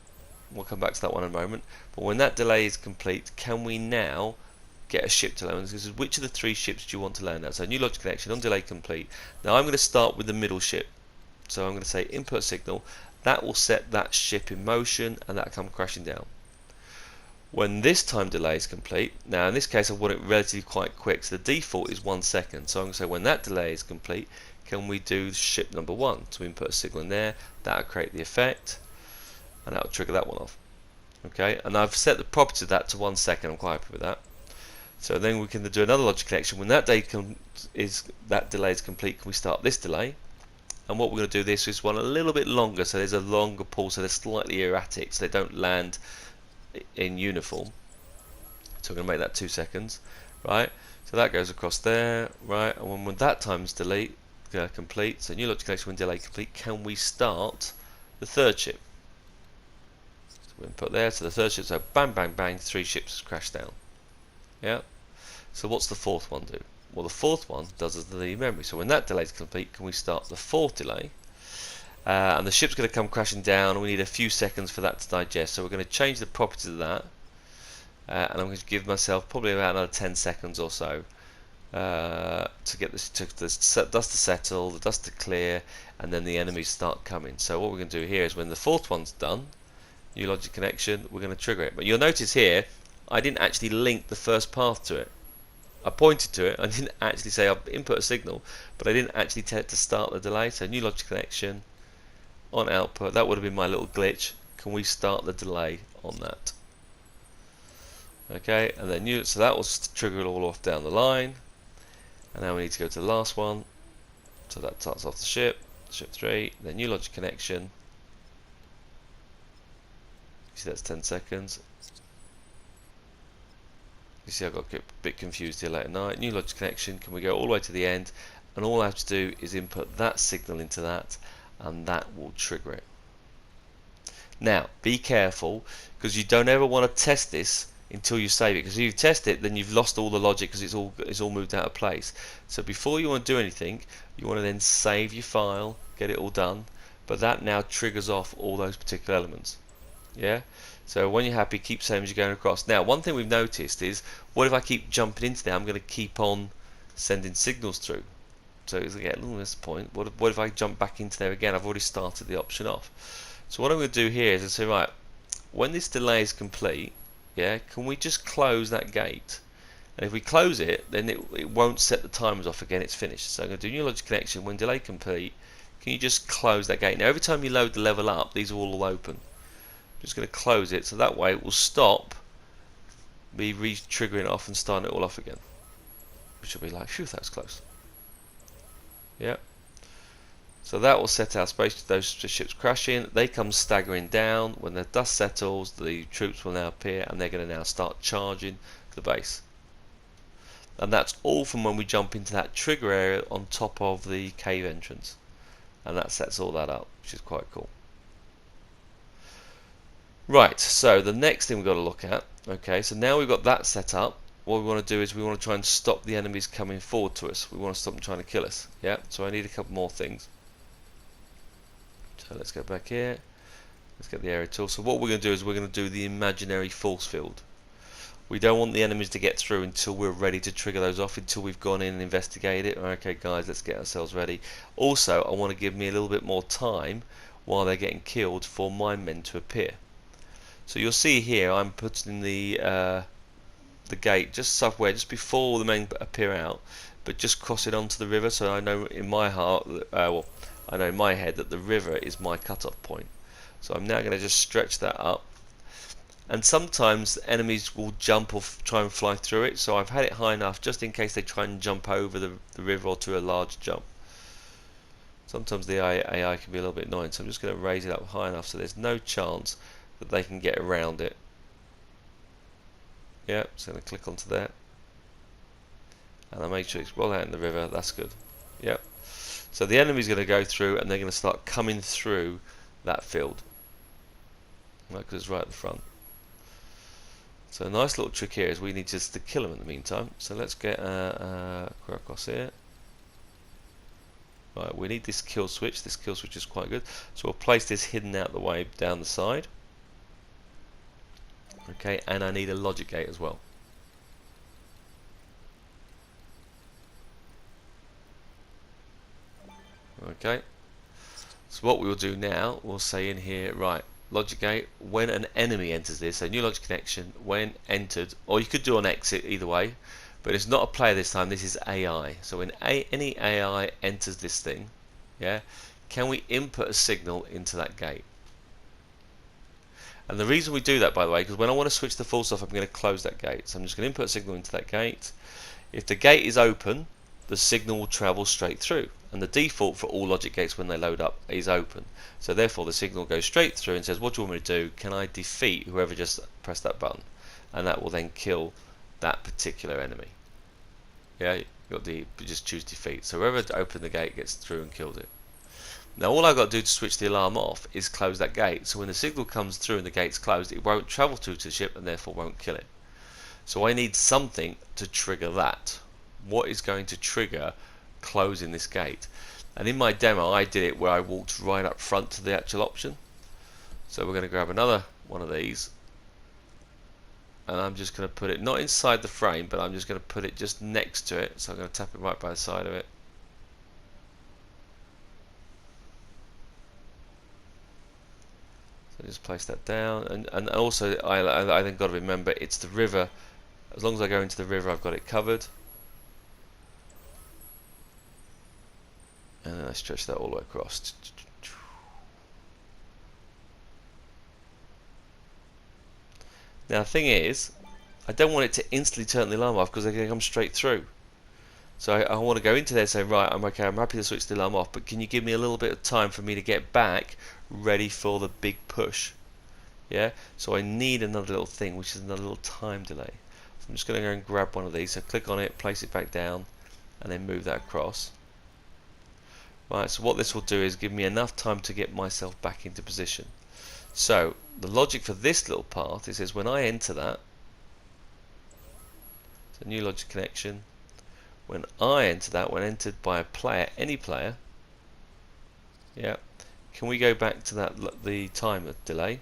we'll come back to that one in a moment. But when that delay is complete, can we now get a ship to land? This is which of the 3 ships do you want to land at? So new logic connection on delay complete. Now I'm going to start with the middle ship. So I'm going to say input signal. That will set that ship in motion, and that will come crashing down. When this time delay is complete, now in this case I want it relatively quite quick, so the default is 1 second. So I'm going to say when that delay is complete, can we do ship number 1? So we input a signal in there, that will create the effect, and that will trigger that one off. Okay, and I've set the property of that to 1 second. I'm quite happy with that. So then we can do another logic connection. When that delay is complete, can we start this delay? And what we're going to do this is one a little bit longer, so there's a longer pause, so they're slightly erratic, so they don't land in uniform. So we're going to make that 2 seconds, right? So that goes across there, right? And when that time's delay complete, so new logic connection when delay complete, can we start the 3rd ship? So we input there, so the 3rd ship, so bang, bang, bang, 3 ships crash down. Yeah. So what's the 4th one do? Well, the 4th one does the memory. So when that delay is complete, can we start the 4th delay? And the ship's going to come crashing down, and we need a few seconds for that to digest. So we're going to change the properties of that, and I'm going to give myself probably about another 10 seconds or so to get the dust to settle, the dust to clear, and then the enemies start coming. So what we're going to do here is when the 4th one's done, new logic connection, we're going to trigger it. But you'll notice here, I didn't actually link the first path to it. I pointed to it, I didn't actually say I've input a signal, but I didn't actually tell it to start the delay. So new logic connection on output, that would have been my little glitch. Can we start the delay on that? Okay, and then so that will trigger it all off down the line. And now we need to go to the last one. So that starts off the ship 3, then new logic connection. You see that's 10 seconds. You see I got a bit confused here late at night. New logic connection, can we go all the way to the end? And all I have to do is input that signal into that, and that will trigger it. Now, be careful, because you don't ever want to test this until you save it, because if you test it, then you've lost all the logic, because it's all moved out of place. So before you want to do anything, you want to then save your file, get it all done, but that now triggers off all those particular elements. Yeah. So when you're happy, keep saving as you're going across. Now, one thing we've noticed is, what if I keep jumping into there? I'm going to keep on sending signals through. So it's like, at this point, what if I jump back into there again? I've already started the option off. So what I'm going to do here is I say, right, when this delay is complete, yeah, can we just close that gate? And if we close it, then it won't set the timers off again. It's finished. So I'm going to do new logic connection. When delay complete, can you just close that gate? Now, every time you load the level up, these are all open. I'm just going to close it, so that way it will stop me re-triggering it off and starting it all off again. Which will be like, phew, that was close. Yeah. So that will set our space, those ships crashing. They come staggering down. When the dust settles, the troops will now appear, and they're going to now start charging the base. And that's all from when we jump into that trigger area on top of the cave entrance. And that sets all that up, which is quite cool. Right, so the next thing we've got to look at, okay, so now we've got that set up, what we want to do is we want to try and stop the enemies coming forward to us. We want to stop them trying to kill us. Yeah, so I need a couple more things. So let's go back here. Let's get the area tool. So what we're going to do is we're going to do the imaginary force field. We don't want the enemies to get through until we're ready to trigger those off, until we've gone in and investigated it. Okay guys, let's get ourselves ready. Also, I want to give me a little bit more time while they're getting killed for my men to appear. So you'll see here I'm putting the gate just somewhere, just before the men appear out, but just cross it onto the river, so I know in my heart, well, I know in my head that the river is my cut-off point. So I'm now going to just stretch that up. And sometimes enemies will jump or try and fly through it, so I've had it high enough just in case they try and jump over the river or to a large jump. Sometimes the AI can be a little bit annoying, so I'm just going to raise it up high enough so there's no chance that they can get around it. Yeah, so I'm going to click onto that. And I'll make sure it's well out in the river, that's good. Yep. So the enemy's going to go through and they're going to start coming through that field. Right, because it's right at the front. So a nice little trick here is we need just to kill them in the meantime. So let's get across here. Right, we need this kill switch. This kill switch is quite good. So we'll place this hidden out the way down the side. Okay, and I need a logic gate as well. Okay, so what we will do now, we'll say in here, right, logic gate, when an enemy enters this, so new logic connection, when entered, or you could do on exit, either way, but it's not a player this time, this is AI. So when any AI enters this thing, yeah, can we input a signal into that gate? And the reason we do that, by the way, because when I want to switch the false off, I'm going to close that gate. So I'm just going to input a signal into that gate. If the gate is open, the signal will travel straight through, and the default for all logic gates when they load up is open, so therefore the signal goes straight through and says, what do you want me to do? Can I defeat whoever just pressed that button? And that will then kill that particular enemy. Yeah, you just choose defeat, so whoever opened the gate gets through and killed it. Now all I've got to do to switch the alarm off is close that gate, so when the signal comes through and the gate's closed, it won't travel through to the ship and therefore won't kill it. So I need something to trigger that. What is going to trigger closing this gate? And in my demo I did it where I walked right up front to the actual option. So we're going to grab another one of these, and I'm just going to put it not inside the frame, but I'm just going to put it just next to it. So I'm going to tap it right by the side of it. So just place that down, and also I then got to remember it's the river. As long as I go into the river, I've got it covered. And then I stretch that all the way across. Now the thing is, I don't want it to instantly turn the alarm off because they're going to come straight through. So I want to go into there and say, right, I'm okay, I'm happy to switch the alarm off, but can you give me a little bit of time for me to get back ready for the big push? Yeah, so I need another little thing, which is another little time delay. So I'm just going to go and grab one of these, so click on it, place it back down, and then move that across. Right, so what this will do is give me enough time to get myself back into position. So the logic for this little path is when I enter that, it's a new logic connection. When I enter that, when entered by a player, any player, yeah, can we go back to that the time delay,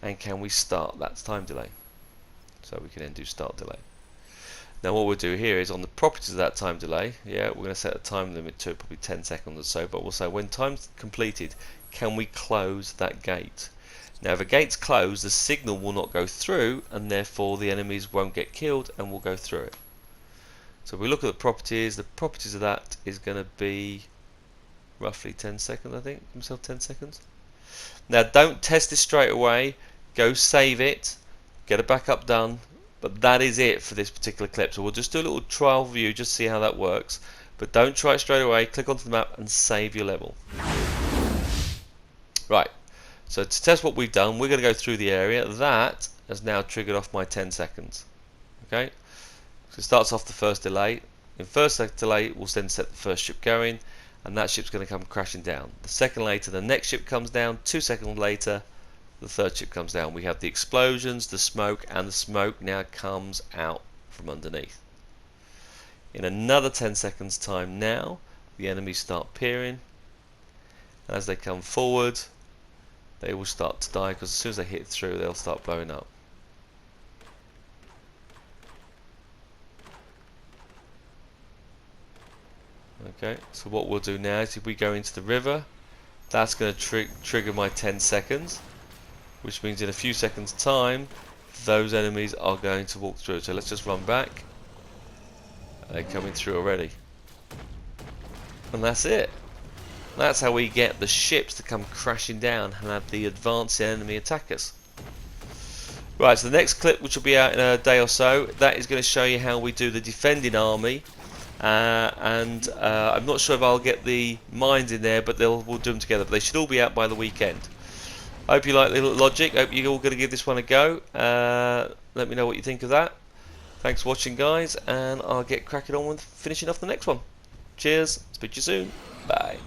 and can we start that time delay? So we can then do start delay. Now what we'll do here is on the properties of that time delay, yeah, we're going to set a time limit to probably 10 seconds or so, but we'll say when time's completed, can we close that gate? Now if a gate's closed, the signal will not go through, and therefore the enemies won't get killed and will go through it. So if we look at the properties of that is going to be roughly 10 seconds, I think. Give myself 10 seconds. Now don't test this straight away, go save it, get a backup done. But that is it for this particular clip. So we'll just do a little trial view, just see how that works. But don't try it straight away. Click onto the map and save your level. Right. So to test what we've done, we're going to go through the area. That has now triggered off my 10 seconds. Okay. So it starts off the first delay. In first delay, we'll then set the first ship going, and that ship's going to come crashing down. The second later, the next ship comes down. 2 seconds later, the third ship comes down. We have the explosions, the smoke, and the smoke now comes out from underneath. In another 10 seconds time now, the enemies start peering. As they come forward, they will start to die, because as soon as they hit through, they'll start blowing up. Okay, so what we'll do now is if we go into the river, that's going to trigger my 10 seconds, which means in a few seconds time those enemies are going to walk through. So let's just run back. They're coming through already. And that's it. That's how we get the ships to come crashing down and have the advanced enemy attack us. Right, so the next clip, which will be out in a day or so, that is going to show you how we do the defending army. I'm not sure if I'll get the mines in there, but we'll do them together. But they should all be out by the weekend. I hope you like the logic. Hope you're all going to give this one a go. Let me know what you think of that. Thanks for watching, guys, and I'll get cracking on with finishing off the next one. Cheers. Speak to you soon. Bye.